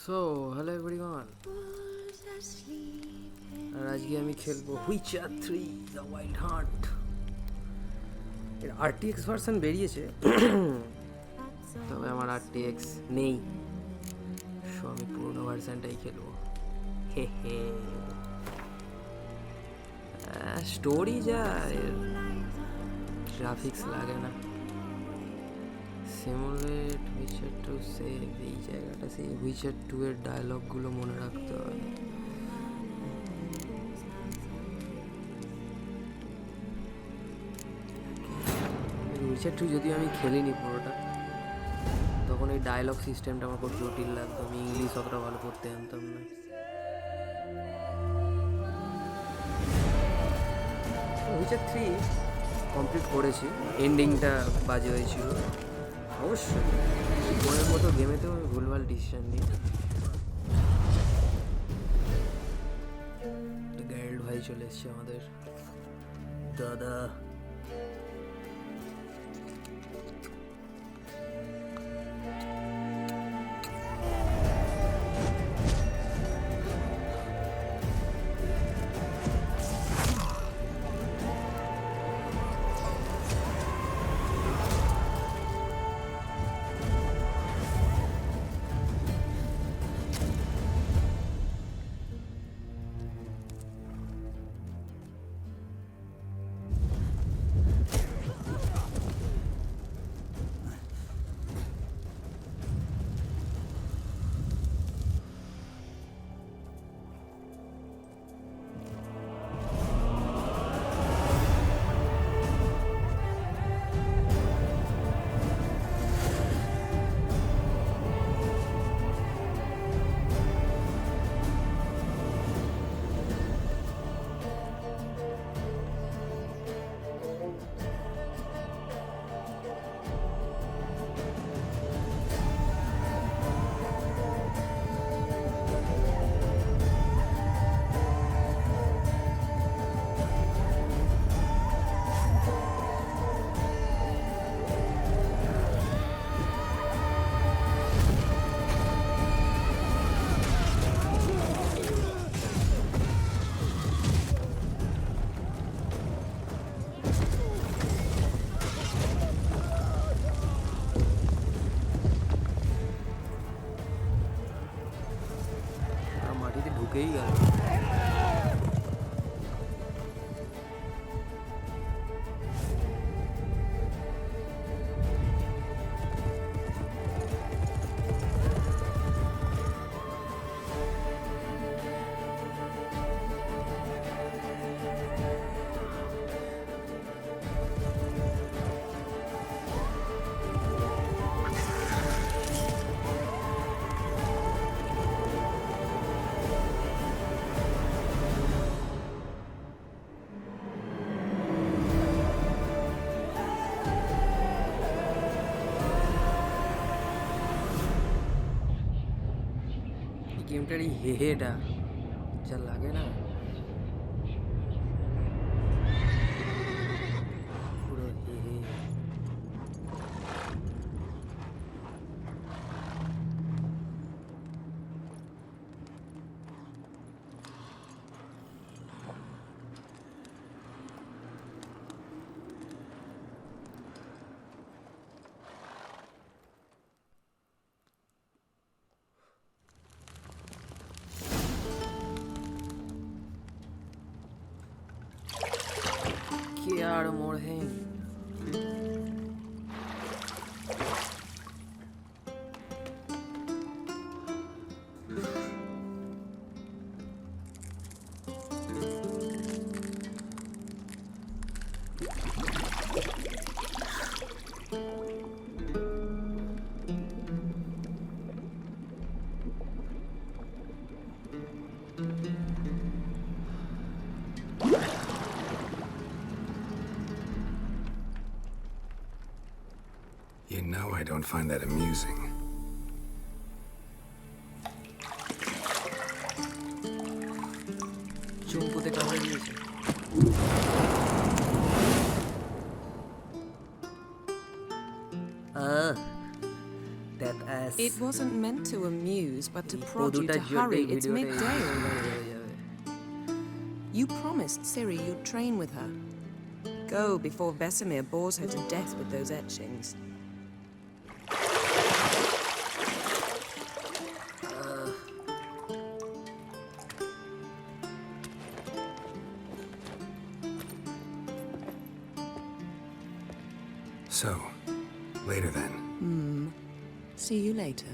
So hello everyone, আর আজকে আমি খেলবো হুইচার 3 দ্য ওয়াইল্ড হান্ট। এর আরটিএক্স ভার্সন বেরিয়েছে, তবে আমার আরটিএক্স নেই, সো আমি পুরোনো ভার্সনটাই খেলবো। হে হে, স্টোরি যা, এর গ্রাফিক্স লাগে না। সিমুলেট হুইচার 2 সেভ, এই জায়গাটা সেই হুইচার 2 এর ডায়লগগুলো মনে রাখতে হয়। হুইচার 2 যদিও আমি খেলিনি পুরোটা, তখন এই ডায়লগ সিস্টেমটা আমার খুব জটিল লাগতো, আমি ইংলিশ অতটা ভালো করতে জানতাম না। হুইচার 3 কমপ্লিট করেছি, এন্ডিংটা বাজে হয়েছিল অবশ্যই, মনের মতো গেমেতেও আমি ভুলভাল ডিসিশন নিই। গাইল্ড ভাই চলে এসছে আমাদের দাদা। মাটিতে ঢুকেই গেল। গেমটার এই হেহেটা যা লাগে না, পুরো হেহে। Chiaro Morhen. You know I don't find that amusing. চুম্পুতে কামড়ে দিয়েছে। That ass ব্যাস It wasn't meant to amuse, but to এই prod you পদুটার to জন্যই hurry. It's ভিডিওটা midday হয়ে already. যাবে। You promised Ciri you'd train with her. Go before Vesemir bores her to death with those etchings. So, later then. See you later.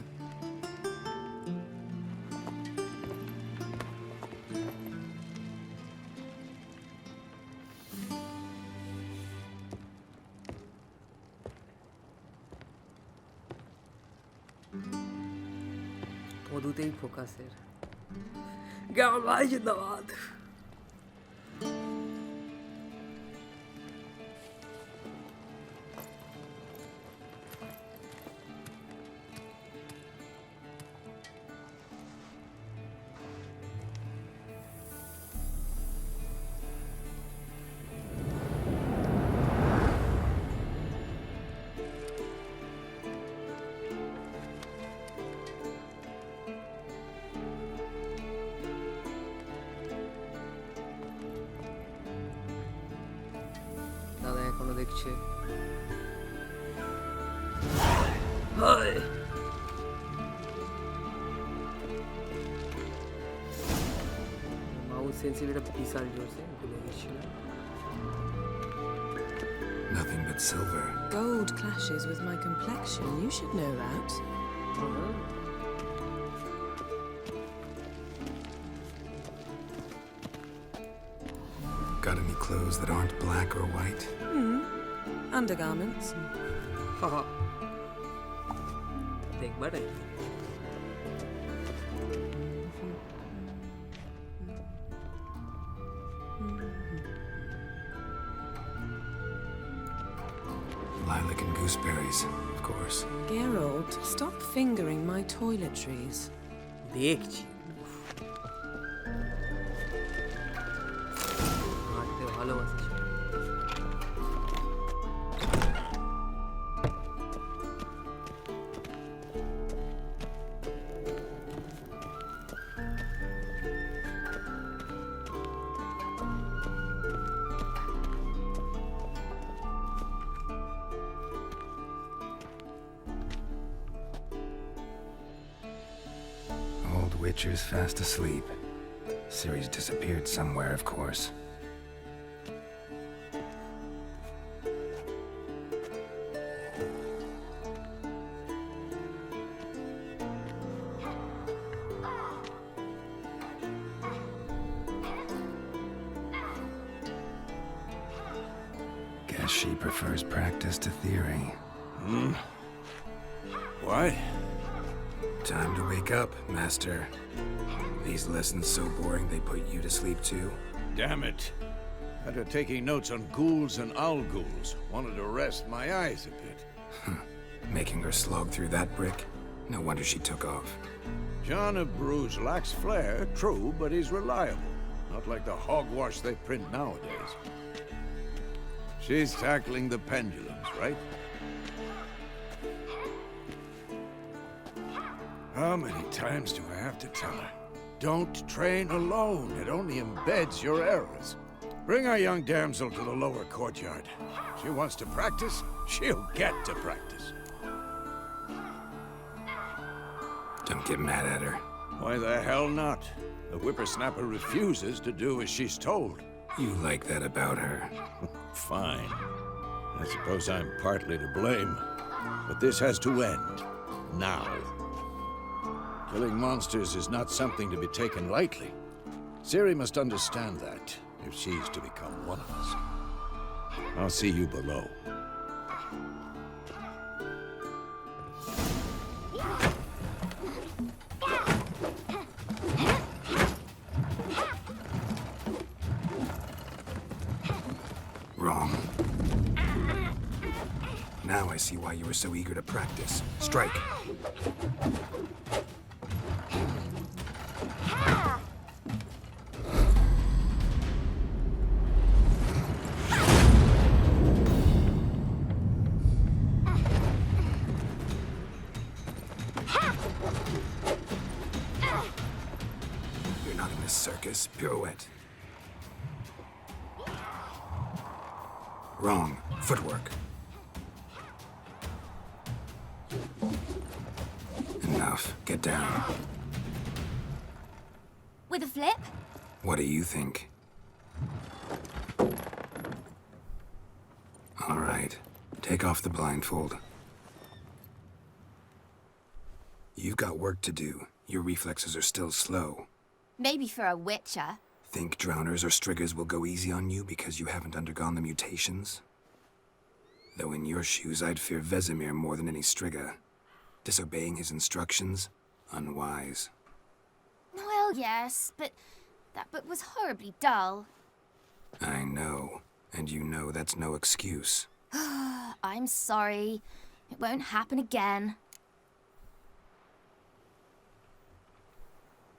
পদুতেই ফোকাসের কেমন ভাই জিন্দাবাদ। দাদা এখনো দেখছে। হায় মাউস সেন্সিটিভিটা বিশাল জোরছে ভুলে গেছিলাম। Nothing but silver. Gold clashes with my complexion. You should know that. Got any clothes that aren't black or white? Undergarments. দেখবা রে Lilac and gooseberries, of course. Geralt, stop fingering my toiletries. দেখছি হাঁটতে ভালোবাসি। Old Witcher's fast asleep. Ciri's disappeared somewhere, of course. Guess she prefers practice to theory. What? Time to wake up, Master. These lessons so boring they put you to sleep too? Damn it. After taking notes on ghouls and owl ghouls, wanted to rest my eyes a bit. Making her slog through that brick? No wonder she took off. John of Bruges lacks flair, true, but he's reliable. Not like the hogwash they print nowadays. She's tackling the pendulums, right? How many times do I have to tell her? Don't train alone. It only embeds your errors. Bring our young damsel to the lower courtyard. She wants to practice, she'll get to practice. Don't get mad at her. Why the hell not? The whippersnapper refuses to do as she's told. You like that about her. Fine. I suppose I'm partly to blame. But this has to end. Now. Killing monsters is not something to be taken lightly. Ciri must understand that, if she's to become one of us. I'll see you below. Wrong. Now I see why you were so eager to practice. Strike. A circus pirouette. Wrong. Footwork. Enough. Get down. With a flip? What do you think? All right. Take off the blindfold. You've got work to do. Your reflexes are still slow. Maybe for a witcher. Think drowners or striggers will go easy on you because you haven't undergone the mutations? Though in your shoes, I'd fear Vesemir more than any strigger. Disobeying his instructions? Unwise. Well, yes, but that book was horribly dull. I know. And you know that's no excuse. I'm sorry. It won't happen again.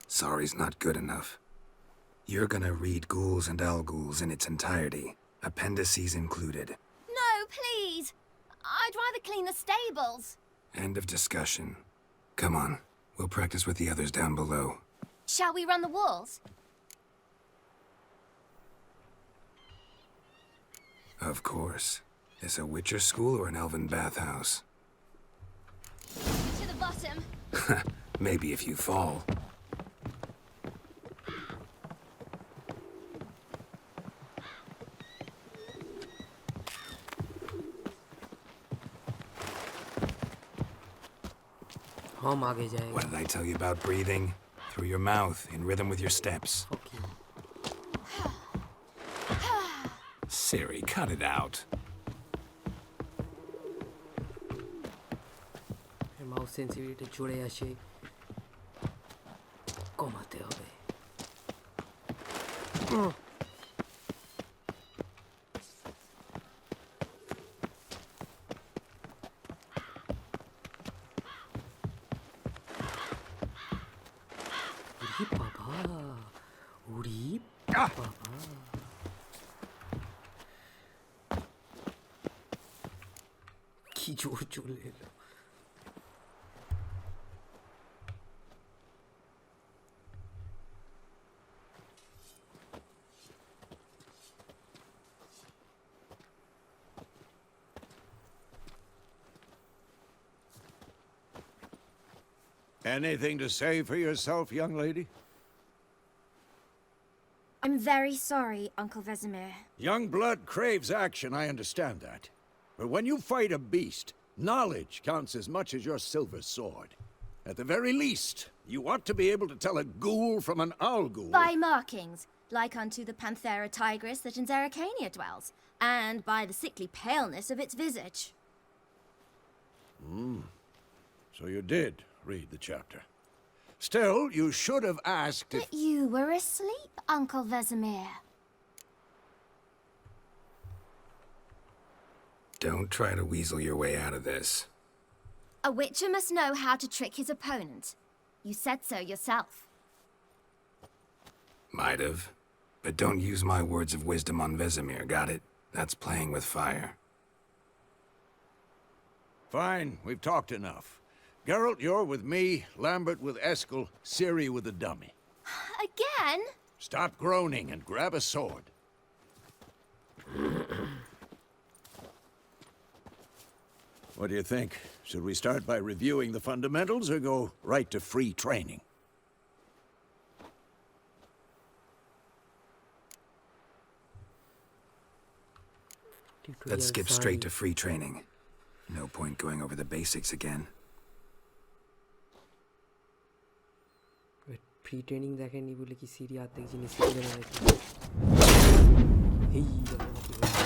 Sorry's not good enough. You're gonna read Ghouls and Al-Ghouls in its entirety, appendices included. No, please. I'd rather clean the stables. End of discussion. Come on, we'll practice with the others down below. Shall we run the walls? Of course. Is a Witcher school or an elven bathhouse? To the bottom. Maybe if you fall. हम आगे जाएंगे. What did I tell you about breathing? Through your mouth, in rhythm with your steps. Okay. Siri, cut it out. Mouse sensitivity চড়ে আসে কমাতে হবে. উরি বাবা, উরি বাবা. কি জোর চলে এলো. Anything to say for yourself, young lady? I'm very sorry, Uncle Vesemir. Young blood craves action, I understand that. But when you fight a beast, knowledge counts as much as your silver sword. At the very least, you ought to be able to tell a ghoul from an owl-ghoul. By markings, like unto the Panthera tigris that in Zerrikania dwells, and by the sickly paleness of its visage. So you did read the chapter. Still, you should have asked if... But you were asleep, Uncle Vesemir. Don't try to weasel your way out of this. A witcher must know how to trick his opponent. You said so yourself. Might have. But don't use my words of wisdom on Vesemir, got it? That's playing with fire. Fine, we've talked enough. Geralt, you're with me, Lambert with Eskel, Ciri with the dummy. Again? Stop groaning and grab a sword. What do you think? Should we start by reviewing the fundamentals or go right to free training? Let's skip straight to free training. No point going over the basics again. Free training দেখেনি বলে কি সিরি আর্ধেক জিনিস শিখে দেবে নাকি? এই দেখো নাকি হচ্ছে.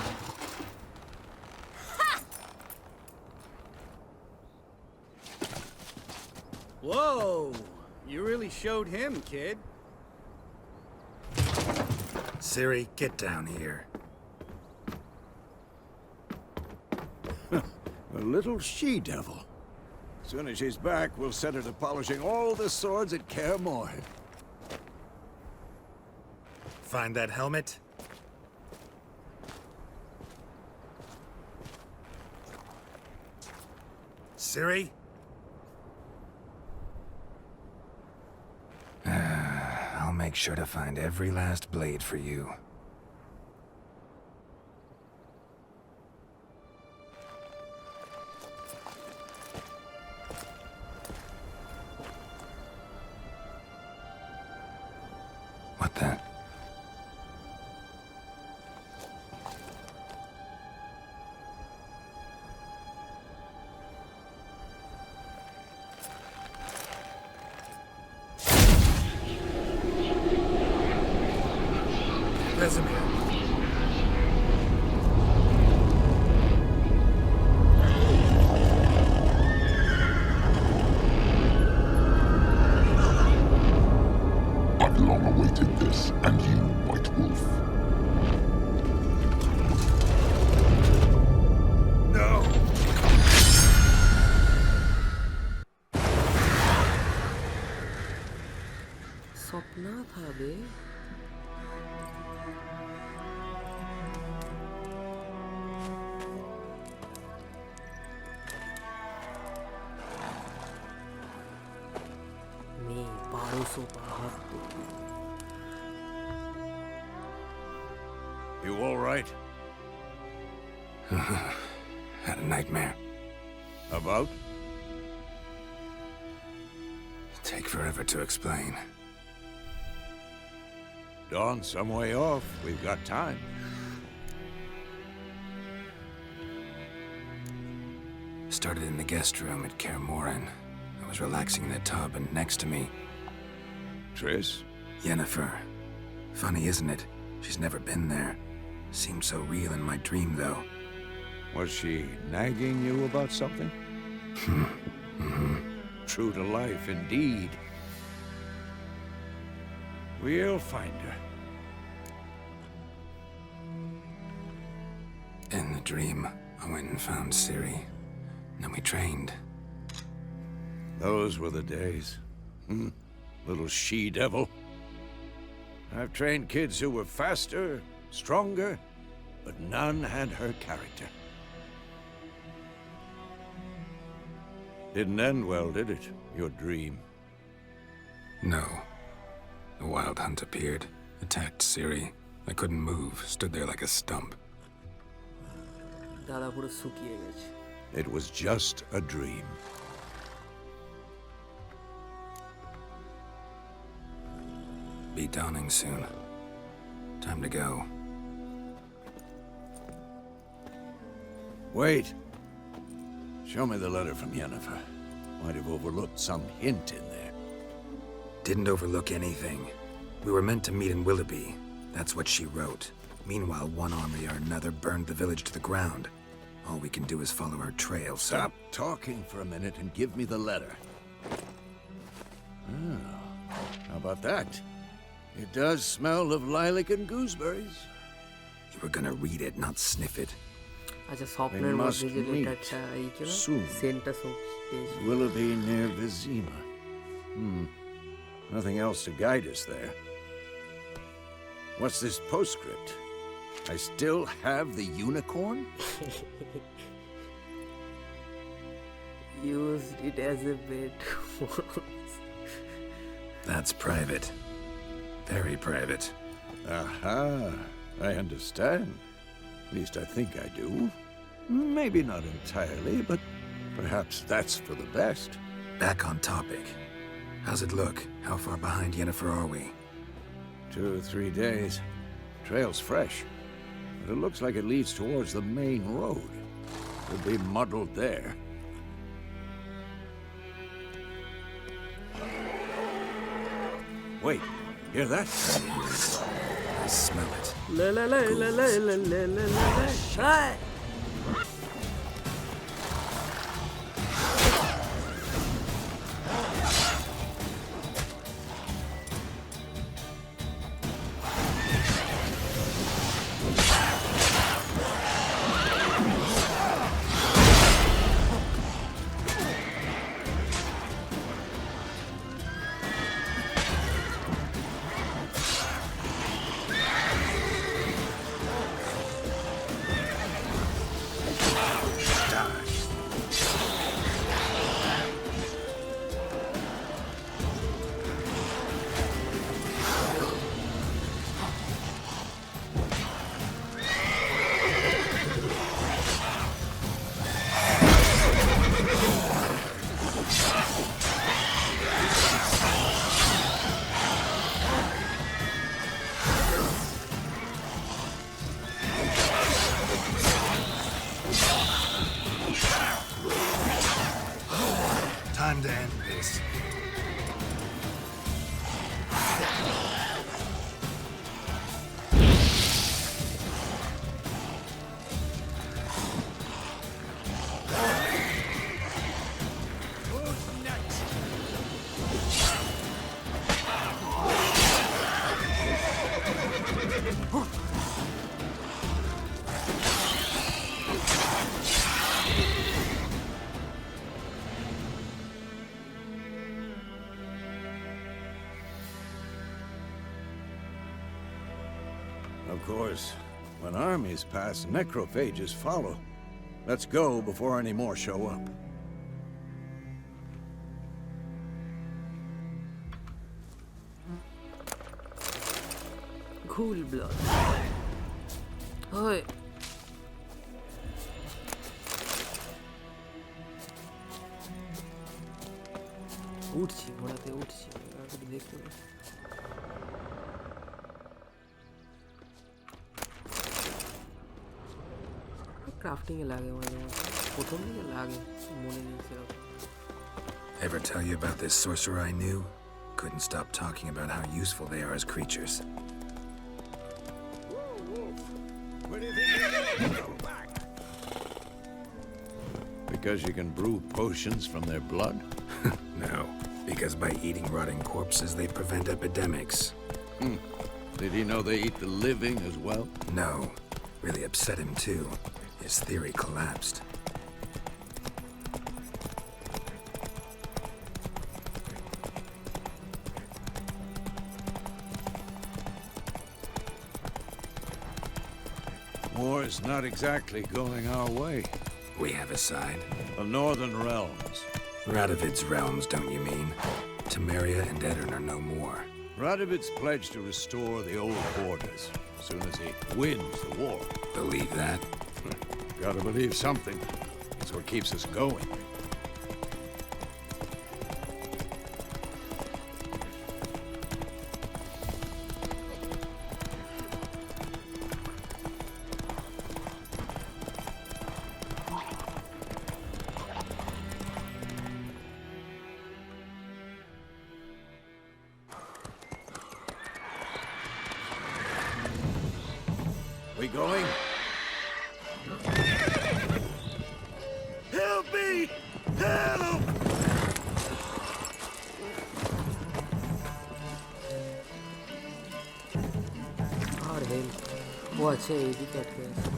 Whoa! You really showed him, kid. Ciri, get down here. A little she-devil. As soon as she's back, we'll set her to polishing all the swords at Kaer Morhen. Find that helmet? Ciri? I'll make sure to find every last blade for you. What the? Vesemir. I've long awaited this, and you, White Wolf. No! सपना था बे. मैं 1272. You all right? Had a nightmare. About? Take forever to explain. Dawn's some way off. We've got time. Started in the guest room at Kaer Morhen. I was relaxing in the tub, and next to me, Triss? Yennefer. Funny, isn't it? She's never been there. Seemed so real in my dream, though. Was she nagging you about something? True to life, indeed. We'll find her. In the dream, I went and found Ciri. Then we trained. Those were the days. Little she-devil. I've trained kids who were faster, stronger, but none had her character. Didn't end well, did it? Your dream? No. The Wild Hunt appeared, attacked Ciri. I couldn't move, stood there like a stump. দাদা পুরো শুকিয়ে গেছে. It was just a dream. Be dawning soon. Time to go. Wait. Show me the letter from Yennefer. Might have overlooked some hint in there. Didn't overlook anything. We were meant to meet in Willoughby. That's what she wrote. Meanwhile, one army or another burned the village to the ground. All we can do is follow her trail, so... Stop talking for a minute and give me the letter. Oh, how about that? It does smell of lilac and gooseberries. You were gonna read it, not sniff it. আচ্ছা স্বপ্নের মধ্যে যে meet লেটারটা এই ছিল soon. সেন্টটা পেয়েছি. Willoughby near Vizima. Nothing else to guide us there. What's this postscript? I still have the unicorn? Used it as a bait. That's private. Very private. Aha, I understand. At least I think I do. Maybe not entirely, but perhaps that's for the best. Back on topic. How's it look? How far behind Yennefer are we? 2 or 3 days. Trail's fresh, but it looks like it leads towards the main road. Could be muddled there. Wait, hear that? I smell it. La la la la la la la la la. Hi. Of course, when armies pass, necrophages follow. Let's go before any more show up. Cool blood. Oi. উঠছি ঘোড়াতে উঠছি কাউকে দেখতে পাই crafting এ লাগে মাঝে মাঝে প্রথম দিকে লাগে মনে নেই সেরকম Ever tell you about this sorcerer I knew? Couldn't stop talking about how useful they are as creatures. Where do you think you're going? Because you can brew potions from their blood? No, because by eating rotting corpses, they prevent epidemics. Did he know they eat the living as well? No, really upset him too. His theory collapsed. War's not exactly going our way. We have a side. The Northern Realms. Radovid's realms, don't you mean? Temeria and Edirn are no more. Radovid's pledged to restore the old borders as soon as he wins the war. Believe that? Gotta believe something. That's what keeps us going. We going? Help me! Help! R help ও আছে এইদিকে আটকে আছে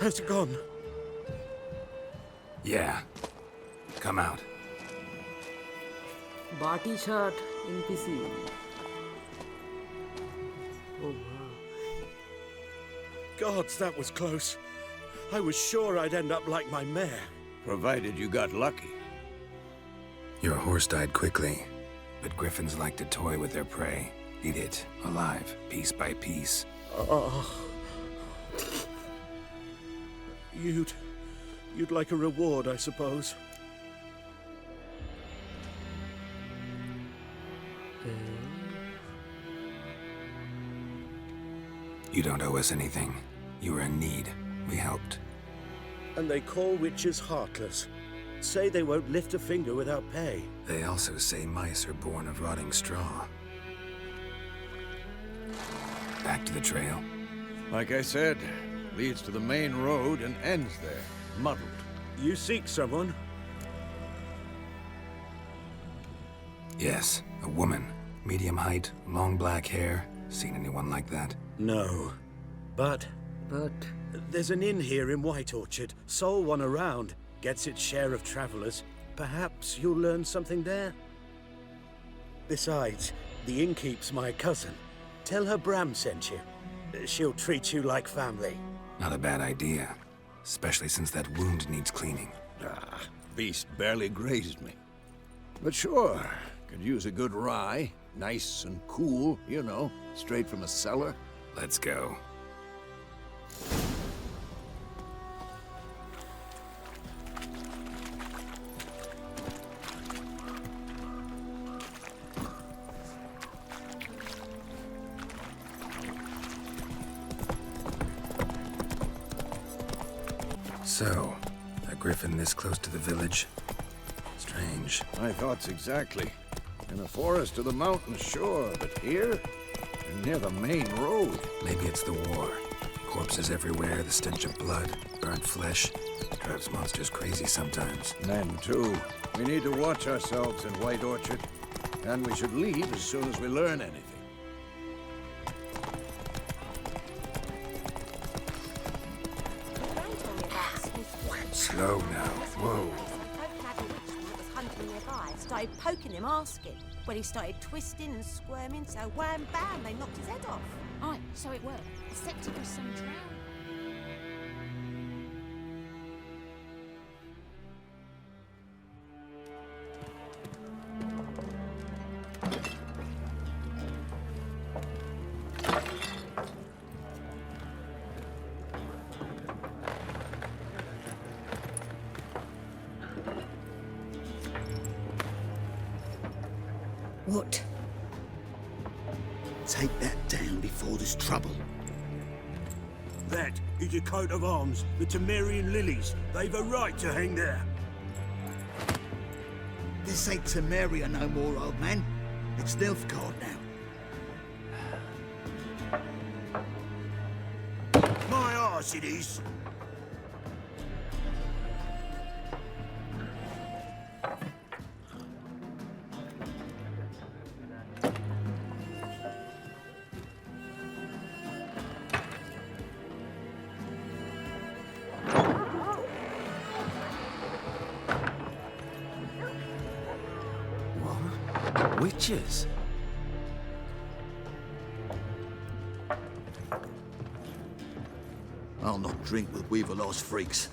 Has it gone? Yeah. Come out. বাটি ছাট NPC ও বাহ Gods, that was close. I was sure I'd end up like my mare. Provided you got lucky. Your horse died quickly, but griffins like to toy with their prey. Eat it, alive, piece by piece. You'd like a reward, I suppose. You don't owe us anything. You were in need. We helped. And they call witches heartless. Say they won't lift a finger without pay. They also say mice are born of rotting straw. Back to the trail. Like I said, leads to the main road and ends there, muddled. You seek someone? Yes, a woman. Medium height, long black hair. Seen anyone like that? No. But but there's an inn here in White Orchard. Sole one around. Gets its share of travelers. Perhaps you'll learn something there? Besides, the innkeep's my cousin. Tell her Bram sent you. She'll treat you like family. Not a bad idea. Especially since that wound needs cleaning. Beast barely grazed me. But sure, could use a good rye. Nice and cool, you know, straight from a cellar. Let's go. So, griffin this close to the village. Strange. My thoughts exactly. In a forest to the mountains, sure, but here? And near the main road. Maybe it's the war. Corpses everywhere, the stench of blood, burnt flesh. Drives monsters crazy sometimes. Men, too. We need to watch ourselves in White Orchard. And we should leave as soon as we learn anything. Slow now. Whoa. Started poking him, asking. Well, he started twisting and squirming, so wham bam, they knocked his head off. Aye, so it worked. The septic was some drown. What? Take that down before there's trouble. That is a coat of arms, the Temerian lilies. They've a right to hang there. This ain't Temeria no more, old man. It's Nilfgaard now. My arse it is. Witches? I'll not drink with Weaverlost freaks.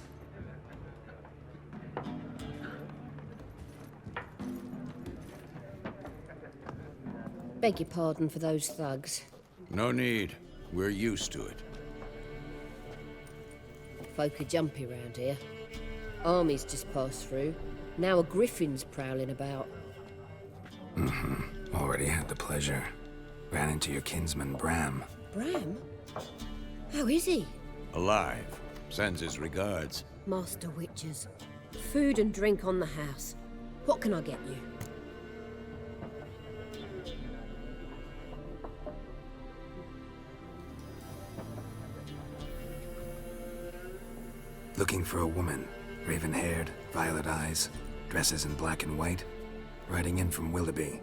Beg your pardon for those thugs. No need. We're used to it. Folk are jumpy round here. Armies just passed through. Now a griffin's prowling about. Already had the pleasure. Ran into your kinsman, Bram. Bram? How is he? Alive. Sends his regards. Master Witches. Food and drink on the house. What can I get you? Looking for a woman. Raven-haired, violet eyes, dresses in black and white. Riding in from Willoughby.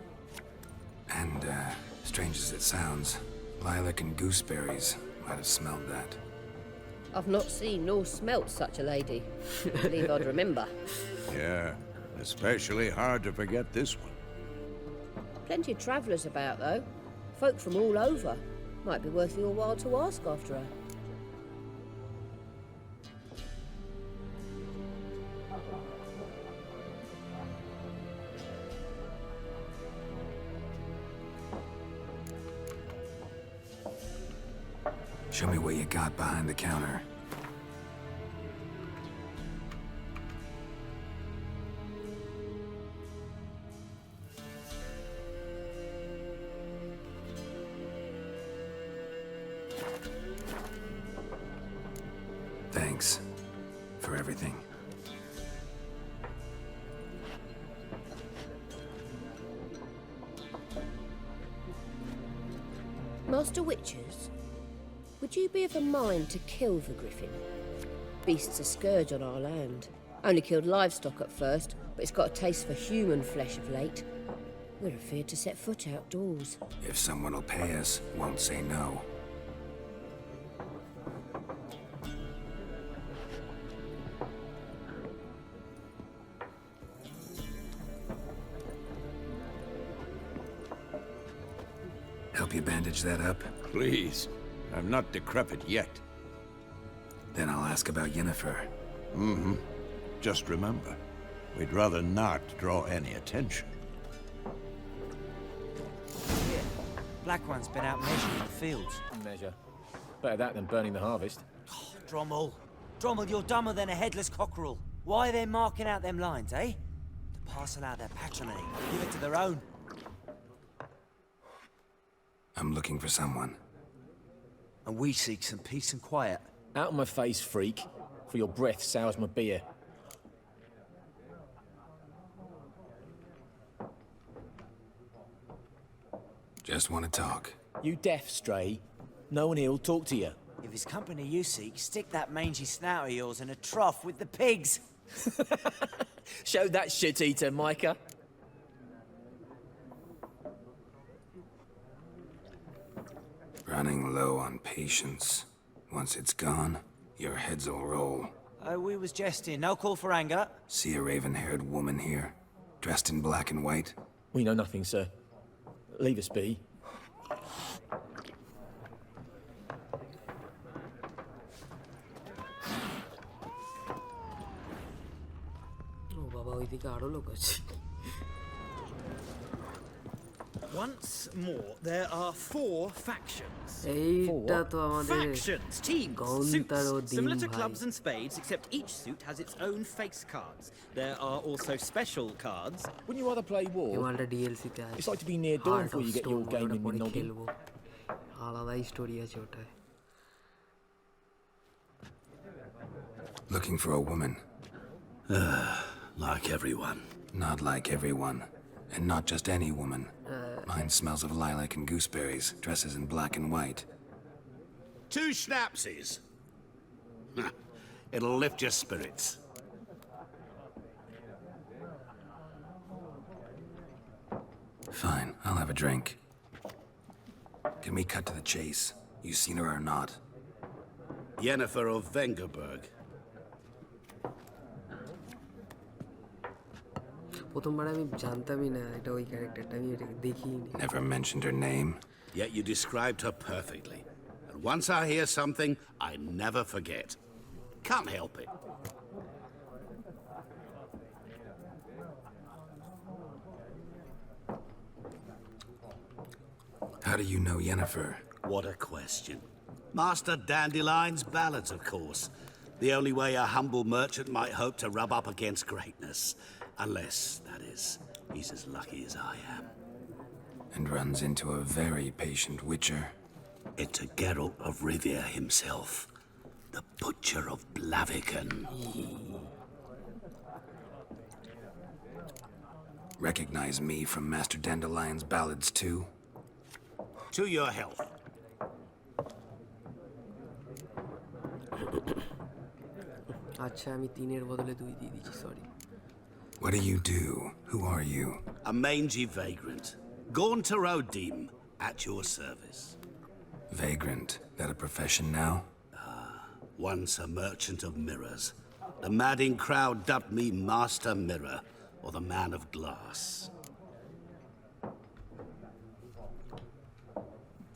And, strange as it sounds, lilac and gooseberries might have smelled that. I've not seen nor smelt such a lady. Believe I'd remember. Yeah, especially hard to forget this one. Plenty of travellers about, though. Folk from all over. Might be worth your while to ask after her. Show me what you got behind the counter. Thanks for everything. Master Witches? Would you be of a mind to kill the griffin? Beast's a scourge on our land. Only killed livestock at first, but it's got a taste for human flesh of late. We're afeard to set foot outdoors. If someone will pay us, won't say no. Help you bandage that up? Please. I'm not decrepit yet. Then I'll ask about Yennefer. Mm-hmm. Just remember, we'd rather not draw any attention. Yeah. Black One's been out measuring the fields. Measure. Better that than burning the harvest. Oh, Drommel. Drommel, you're dumber than a headless cockerel. Why are they marking out them lines, eh? To parcel out their patrimony. Give it to their own. I'm looking for someone. And we seek some peace and quiet. Out of my face, freak. For your breath sours my beer. Just want to talk. You deaf, Stray? No one here'll talk to you. If it's company you seek, stick that mangy snout of yours in a trough with the pigs. Show that shit-eater, Micah. Running low on patience. Once it's gone, your heads will roll. Oh, we was jesting. No call for anger. See a raven-haired woman here, dressed in black and white? We know nothing, sir. Leave us be. ও বাবা ওইদিকে আরো লোক আছে Once more, there are 4 factions. এইটা তো আমাদের Factions, teams, গন্তার ও suits, দিন similar to ভাই clubs and spades, except each suit has its own face cards. There are also special cards. Wouldn't you rather play war? এই মালটা DLC তে আছে It's like to be near dawn before you get your game in পরে noggin. খেলবো আলাদাই story আছে ওটায় Looking for a woman. Like everyone. Not like everyone. And not just any woman. Mine smells of lilac and gooseberries, dresses in black and white. 2 schnapsies. It'll lift your spirits. Fine, I'll have a drink. Can we cut to the chase? You seen her or not? Yennefer of Vengerberg. প্রথমবার আমি জানতামই না এটা ওই ক্যারেক্টারটা আমি এটা দেখিনি Never mentioned her name? Yet you described her perfectly. And once I hear something, I never forget. Can't help it. How do you know Yennefer? What a question. Master Dandelion's ballads, of course. The only way a humble merchant might hope to rub up against greatness. Unless, that is, he's as lucky as I am. And runs into a very patient witcher. It's a Geralt of Rivia himself. The Butcher of Blaviken. Recognize me from Master Dandelion's ballads too? To your health. আচ্ছা আমি 3-এর বদলে 2 দিয়ে দিচ্ছি sorry What do you do? Who are you? A mangy vagrant. Gaunter O'Deem, at your service. Vagrant. That a profession now? Once a merchant of mirrors. The madding crowd dubbed me Master Mirror, or the Man of Glass.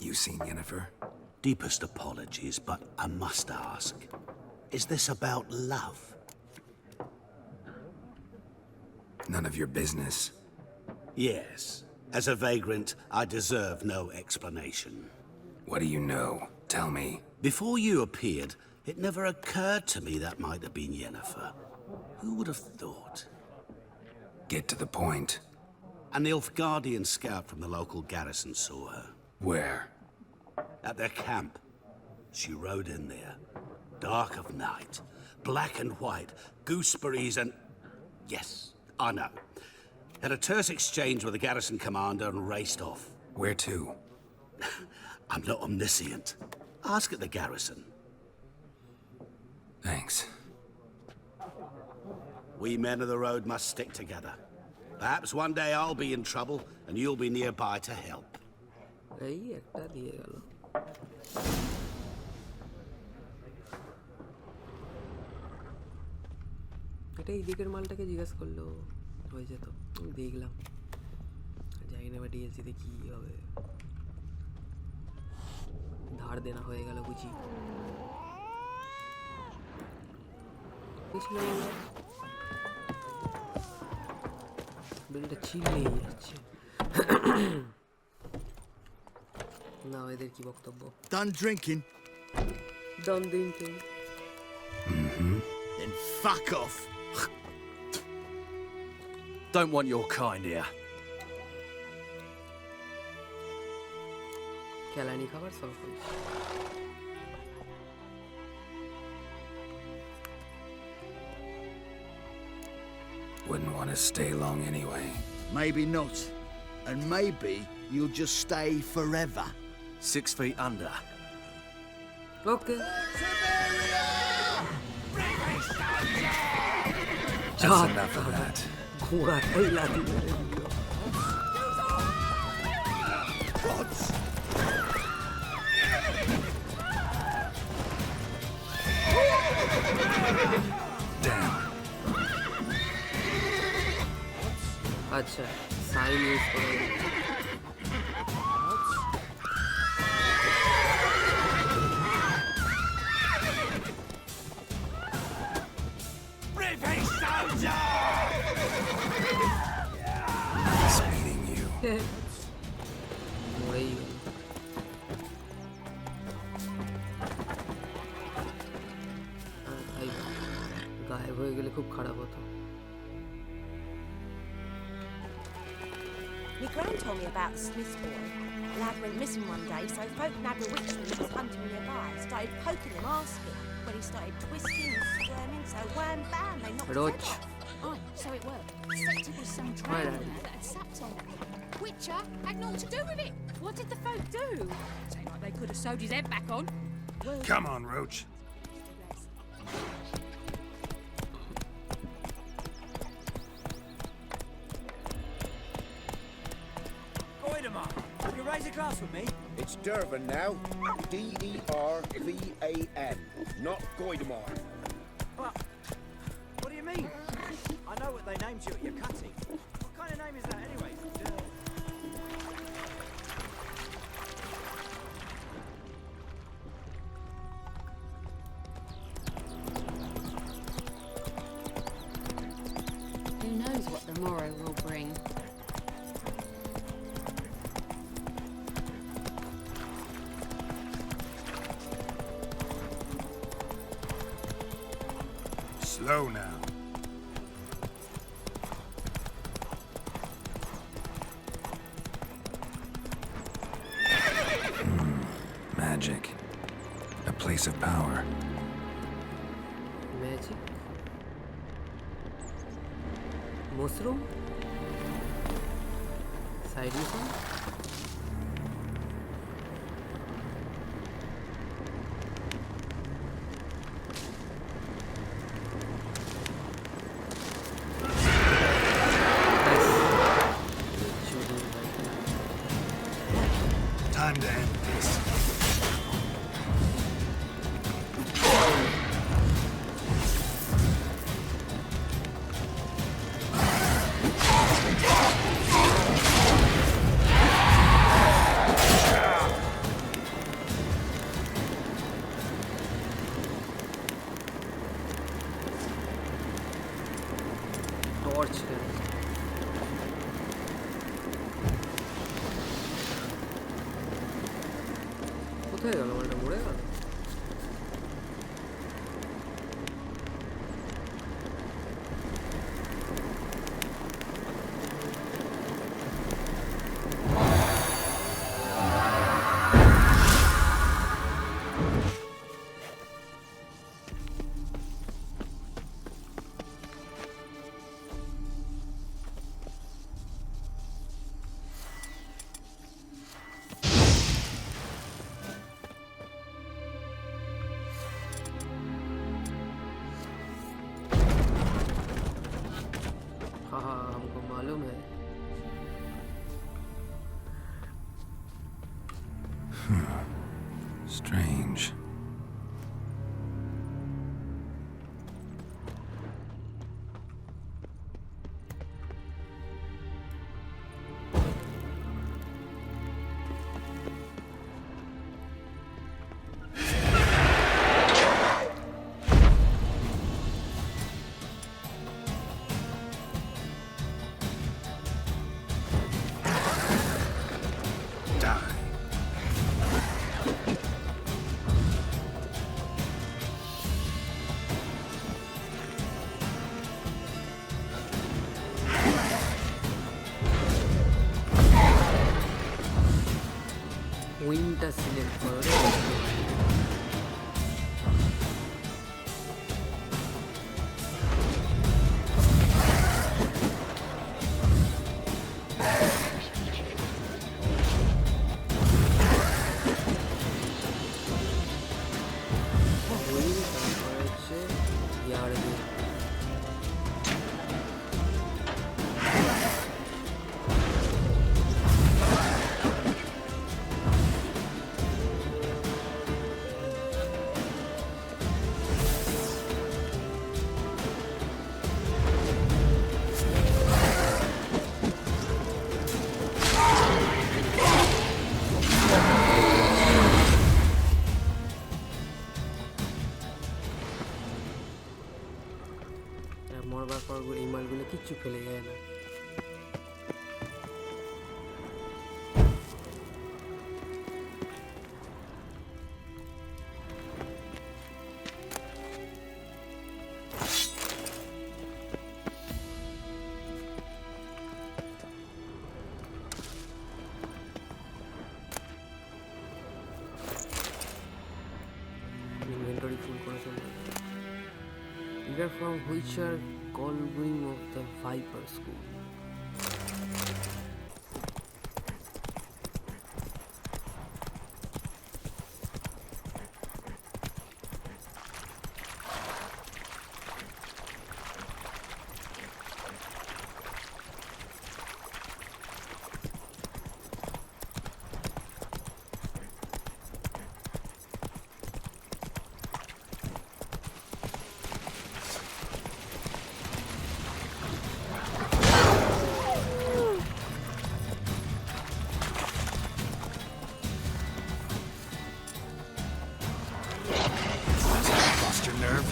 You seen Yennefer? Deepest apologies, but I must ask. Is this about love? None of your business. Yes. As a vagrant, I deserve no explanation. What do you know? Tell me. Before you appeared, it never occurred to me that might have been Yennefer. Who would have thought? Get to the point. An Nilfgaardian scout from the local garrison saw her. Where? At their camp. She rode in there. Dark of night. Black and white. Gooseberries and... Yes, I know. Had a terse exchange with the garrison commander and raced off. Where to? I'm not omniscient. Ask at the garrison. Thanks. We men of the road must stick together. Perhaps one day I'll be in trouble and you'll be nearby to help. এই একটা দিয়ে গেল এটা এই দিকের মালটাকে জিজ্ঞাসা করলো হয়ে যেত আমি দেখলাম জানি না এবার ডিএলসিতে কি হবে ধার দেনা হয়ে গেল বুঝি বেলটা ছিলেই যাচ্ছে না এদের কি বক্তব্য Done drinking? Done drinking. Then fuck off. Don't want your kind here. খেলানি খাবার সব করিস Wouldn't want to stay long anyway. Maybe not. And maybe you'll just stay forever. 6 feet under. Okay. That's enough of that. ঘোড়াটাই লাথি মেরে দিল। আচ্ছা sign use করে Nice meeting you. মরেই গেল। ভাই গায়েব হয়ে গেলে খুব খারাপ হতো। My gran told me about the Smith's boy. Lad went missing one day, so folk nabbed a witch that was hunting nearby. Started poking him, asking. When he started twisting and squirming, so wham bam, they knocked his head off. Oh, so it worked. Except it was some train on her that had sapped on him. Witcher had naught to do with it. What did the folk do? Seemed like they could have sewed his head back on. Come on, Roach. Goidemar, you raise a glass with me? It's Dervan now. D-E-R-V-A-N, not Goidemar. What do you mean? I know what they named you at your cutting. What kind of name is that anyway? Who knows what the morrow will bring? Slow now. Magic. A place of power. Magic? Mushroom? Side mission? Time to end this. Torch है। কোথায় গেল বলটা মরে গেল? हाँ हमको मालूम है। Strange. উইনটা সিলেক্ট করো। মরবার পর এই মালগুলো কিচ্ছু ফেলে যায় না। Inventory full করা চলবে। Leader from which are call wing of the Viper School. Lost your nerve?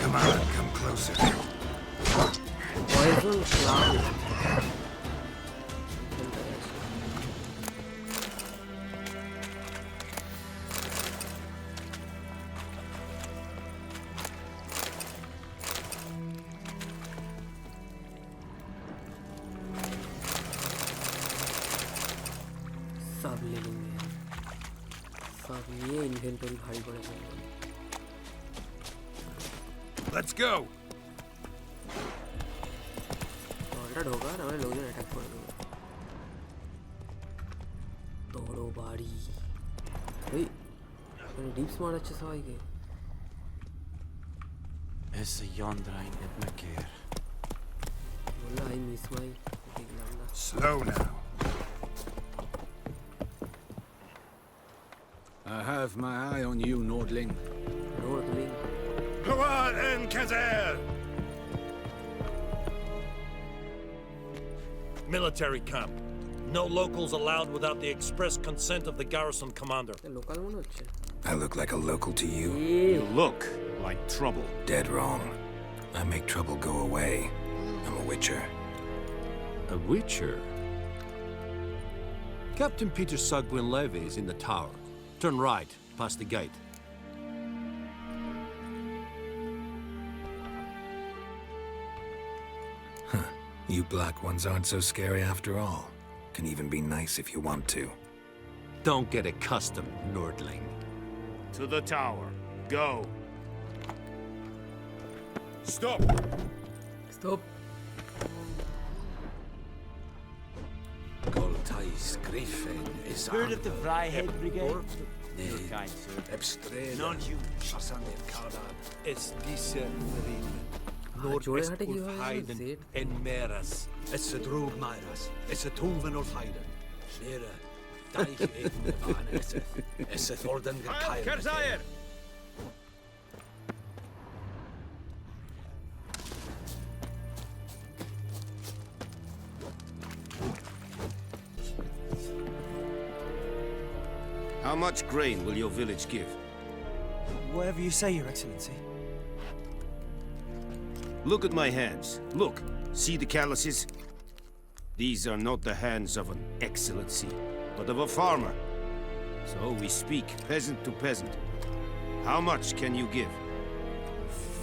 Come on, come closer. Poison cloud. सब ले लेंगे, सब ये इन्वेंटरी भारी पड़े जाएगा। Let's go. ऑर्डर होगा ना, हमें लोग अटैक कर देंगे। दौड़ो बाड़ी। भाई, मैंने डीप स्मार्ट अच्छे से आई गए। Essa yondra ain't it makir. बोला I miss my. Slow now. I have my eye on you, Nordling. Nordling. Go on then, Kazar! Military camp. No locals allowed without the express consent of the garrison commander. I look like a local to you? You look like trouble. Dead wrong. I make trouble go away. I'm a witcher. A witcher? Captain Peter Sugwin Levy is in the tower. Turn right, past the gate. You black ones aren't so scary after all. Can even be nice if you want to. Don't get accustomed, Nordling. To the tower. Go. Stop! Stop. Goltais Griffin is Heard of the Fryhead Brigade? You're kind, sir. Ebstreda. Not you. Shasander Kardan. Es diese Marine. Nord जोड़े est हटे की Ulf हुआ है Heiden सेठ। en Meras. It's a drog Myras. It's a Tuven of Heiden. Nere. Deich Eden Van Esseth. Esseth Orden Gekair. How much grain will your village give? Whatever you say, Your Excellency. Look at my hands. Look. See the calluses? These are not the hands of an excellency, but of a farmer. So we speak peasant to peasant. How much can you give?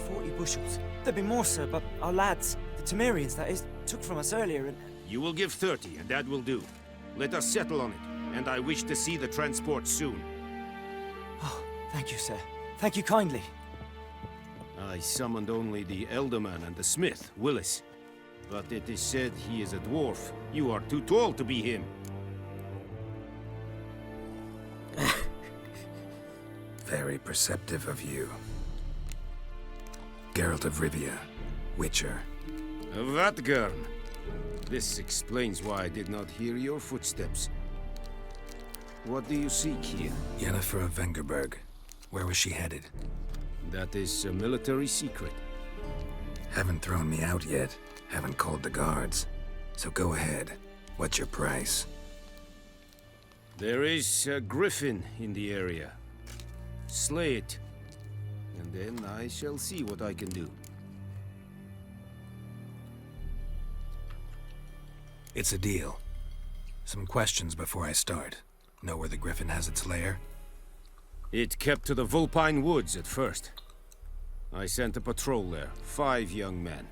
40 bushels. There'd be more, sir, but our lads, the Temerians, that is, took from us earlier and... You will give 30, and that will do. Let us settle on it, and I wish to see the transport soon. Oh, thank you, sir. Thank you kindly. I summoned only the Elderman and the smith, Willis. But it is said he is a dwarf. You are too tall to be him. Very perceptive of you. Geralt of Rivia, Witcher. Vatgern. This explains why I did not hear your footsteps. What do you seek here? Yennefer of Vengerberg. Where was she headed? That is a military secret. Haven't thrown me out yet. Haven't called the guards. So go ahead. What's your price? There is a griffin in the area. Slay it. And then I shall see what I can do. It's a deal. Some questions before I start. Know where the griffin has its lair? It kept to the Vulpine Woods at first. I sent a patrol there, 5 young men.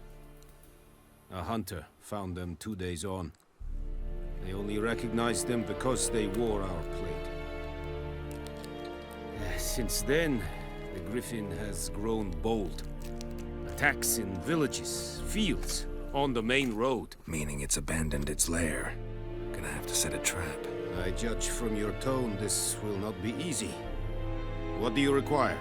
A hunter found them 2 days on. They only recognized them because they wore our plate. Since then, the griffin has grown bold. Attacks in villages, fields, on the main road. Meaning it's abandoned its lair. Gonna have to set a trap. I judge from your tone this will not be easy. What do you require?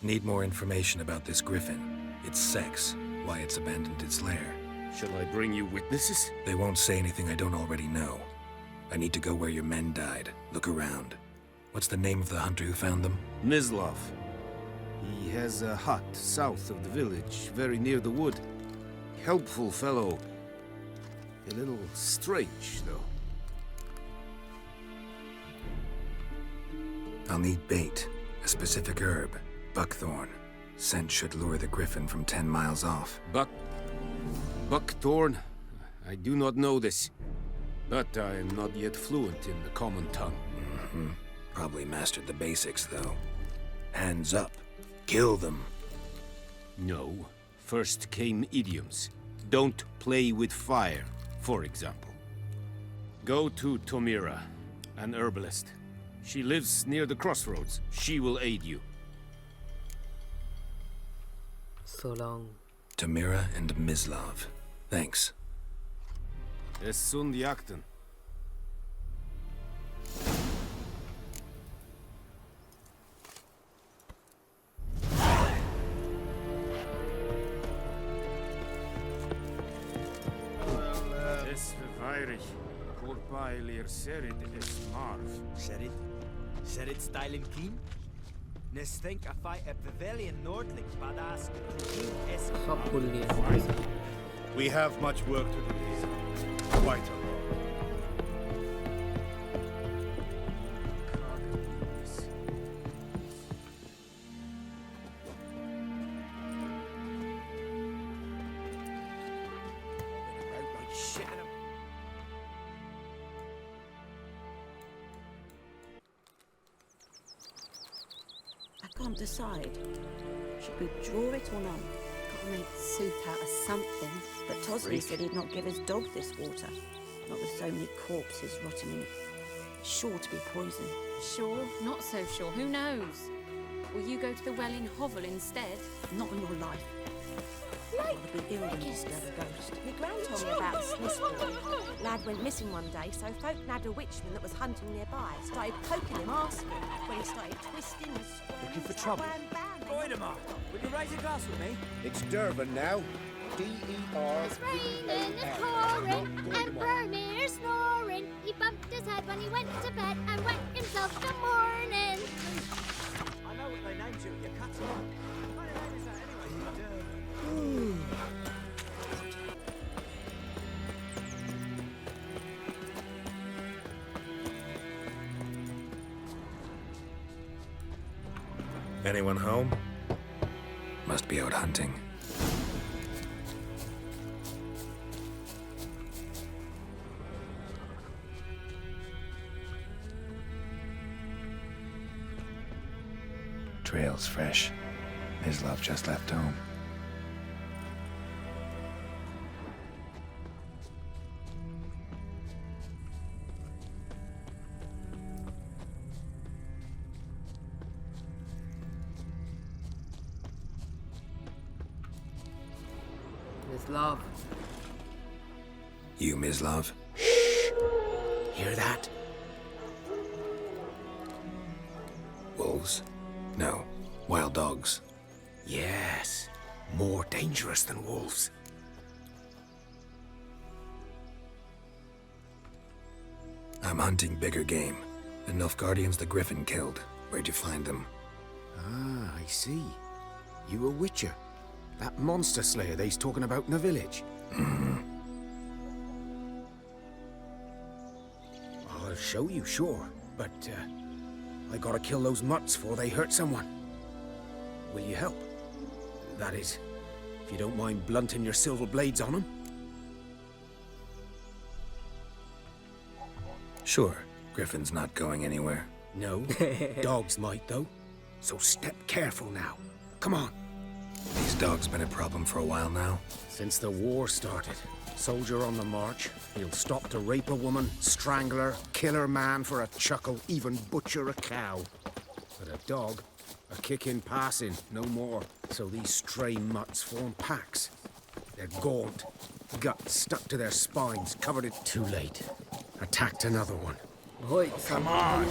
Need more information about this griffin. Its sex, why it's abandoned its lair. Shall I bring you witnesses? They won't say anything I don't already know. I need to go where your men died. Look around. What's the name of the hunter who found them? Mislav. He has a hut south of the village, very near the wood. Helpful fellow. A little strange, though. I'll need bait. A specific herb. Buckthorn. Scent should lure the griffin from 10 miles off. Buckthorn? I do not know this. But I am not yet fluent in the common tongue. Mm-hmm. Probably mastered the basics, though. Hands up. Kill them. No. First came idioms. Don't play with fire, for example. Go to Tomira, an herbalist. She lives near the crossroads. She will aid you. So long. Tamira and Mislav. Thanks. Es sunt jakten. Es verweirig. Corpailir serit es marv. Serit style and clean? Nes think I fight a pavilion nordling badass. We have much work to do here. Quite a lot. I can't decide. Should we draw it or not? Gotta make soup out of something. But Tosley said he'd not give his dog this water. Not with so many corpses rotting in it. Sure to be poison. Sure, not so sure. Who knows? Will you go to the well in Hovel instead? Not in your life. I'd rather be ill than to stab a ghost. My gran told me about a Smith boy. Lad went missing one day, so folk nabbed a witchman that was hunting nearby. Started poking him, asking. When he started twisting and squirming. Looking for trouble? Voidemar, would you raise a glass with me? It's Dervin now. D-E-R. It's raining, it's pouring, and Vermeer's snoring. He bumped his head when he went to bed and wet himself the morning. I know what they named you at your cutting. What kind of name is that anyway? Anyone home? Must be out hunting. Trail's fresh. Mislav just left home. Mislav. You, Mislav? Hear that? Wolves? No. Wild dogs. Yes. More dangerous than wolves. I'm hunting bigger game. The Nilfgaardians the Griffin killed. Where'd you find them? Ah, I see. You a witcher. That monster slayer they's talking about in the village. I'll show you, sure. But, I gotta kill those mutts before they hurt someone. Will you help? That is, if you don't mind blunting your silver blades on them. Sure. Griffin's not going anywhere. No, dogs might, though. So step careful now. Come on. These dogs been a problem for a while now? Since the war started. Soldier on the march. He'll stop to rape a woman, strangle her, kill her man for a chuckle, even butcher a cow. But a dog, a kick in passing, no more. So these stray mutts form packs. They're gaunt, guts stuck to their spines, covered in... Too late. Attacked another one. Come on!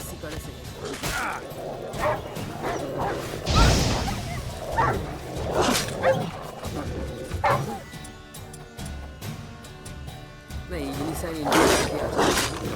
नहीं इंसान India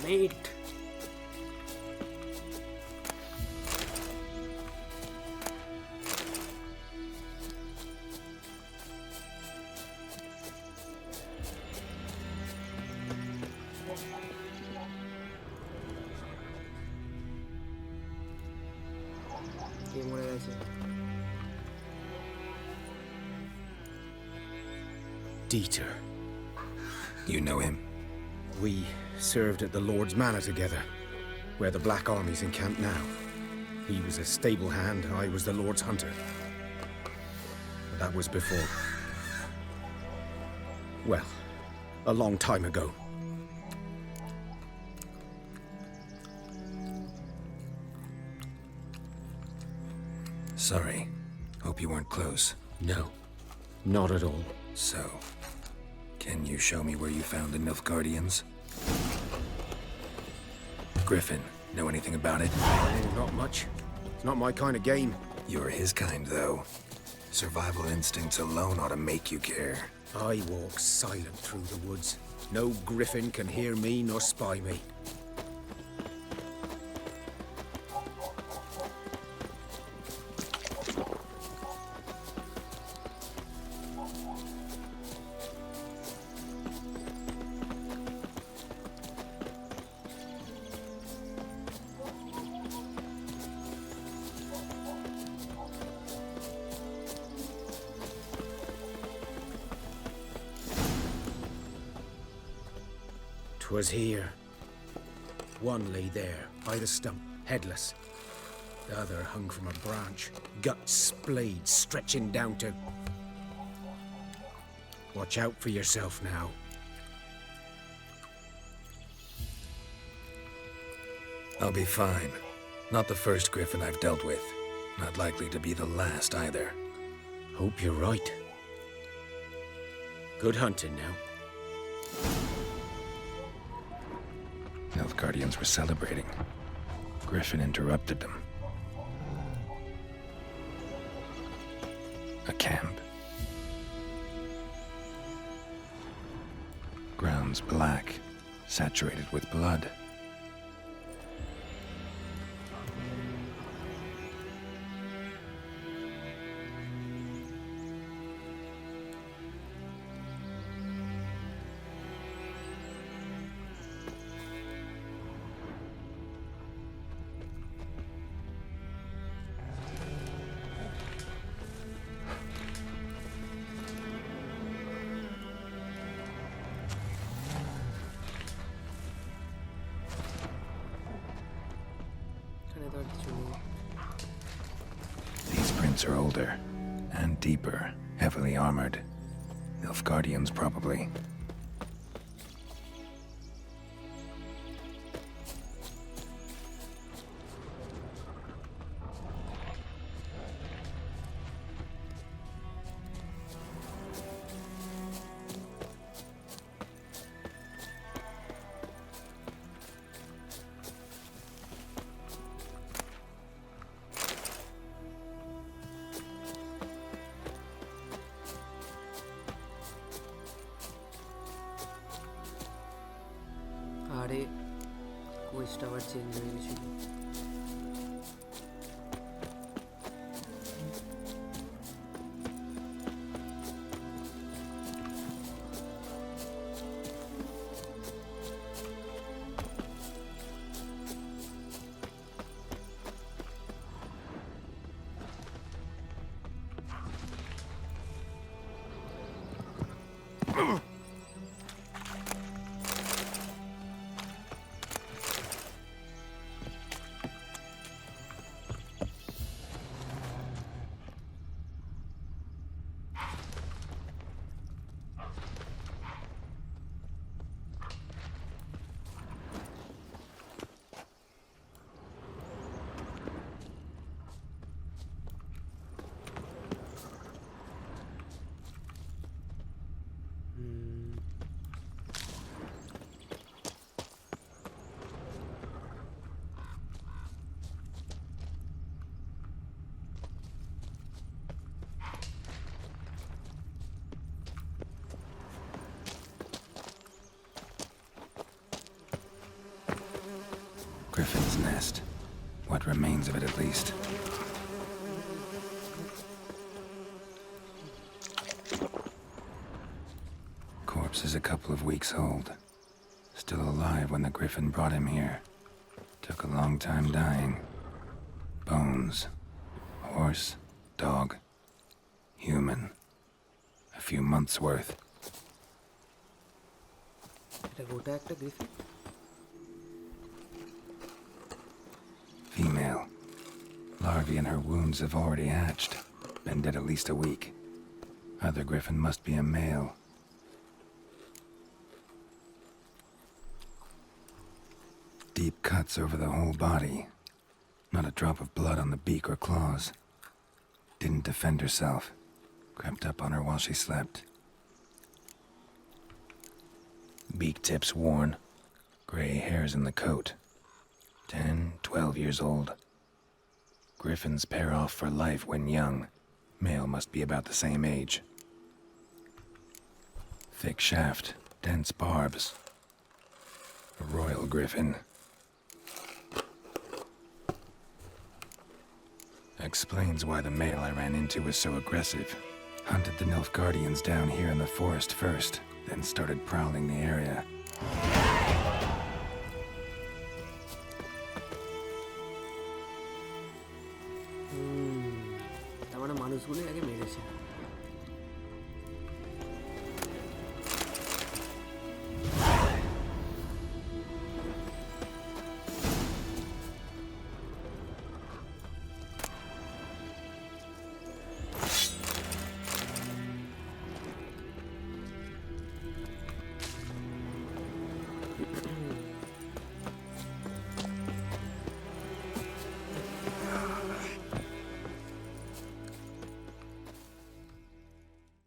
Meat. Dieter. You know him? We served at the Lord's Manor together, where the Black Army's encamped now. He was a stable hand, I was the Lord's hunter. But that was before... well, a long time ago. Sorry. Hope you weren't close. No, not at all. So, can you show me where you found the Nilfgaardians? Griffin, know anything about it? Oh, not much. It's not my kind of game. You're his kind, though. Survival instincts alone ought to make you care. I walk silent through the woods. No griffin can hear me nor spy me. Was here. One lay there, by the stump, headless. The other hung from a branch, guts splayed, stretching down to... Watch out for yourself now. I'll be fine. Not the first griffin I've dealt with. Not likely to be the last either. Hope you're right. Good hunting now. Nilfgaardians were celebrating. Griffin interrupted them. A camp. Grounds black, saturated with blood. এখানে তো আর কিছু নেই। These prints are older and deeper, heavily armored. Nilfgaardians, probably. আরে কোয়েস্টটা আবার change হয়ে গেছিল। Griffin's nest. What remains of it, at least. Corpse is a couple of weeks old. Still alive when the Griffin brought him here. Took a long time dying. Bones. Horse. Dog. Human. A few months' worth. এটা গোটা একটা Griffin. Female. Larvae in her wounds have already hatched. Been dead at least a week. Other griffin must be a male. Deep cuts over the whole body. Not a drop of blood on the beak or claws. Didn't defend herself. Crept up on her while she slept. Beak tips worn. Gray hairs in the coat. 10, 12 years old. Griffins pair off for life when young. Male must be about the same age. Thick shaft, dense barbs. A royal griffin. Explains why the male I ran into was so aggressive. Hunted the Nilfgaardians down here in the forest first, then started prowling the area. তার মানে মানুষগুলোই আগে মেরেছে।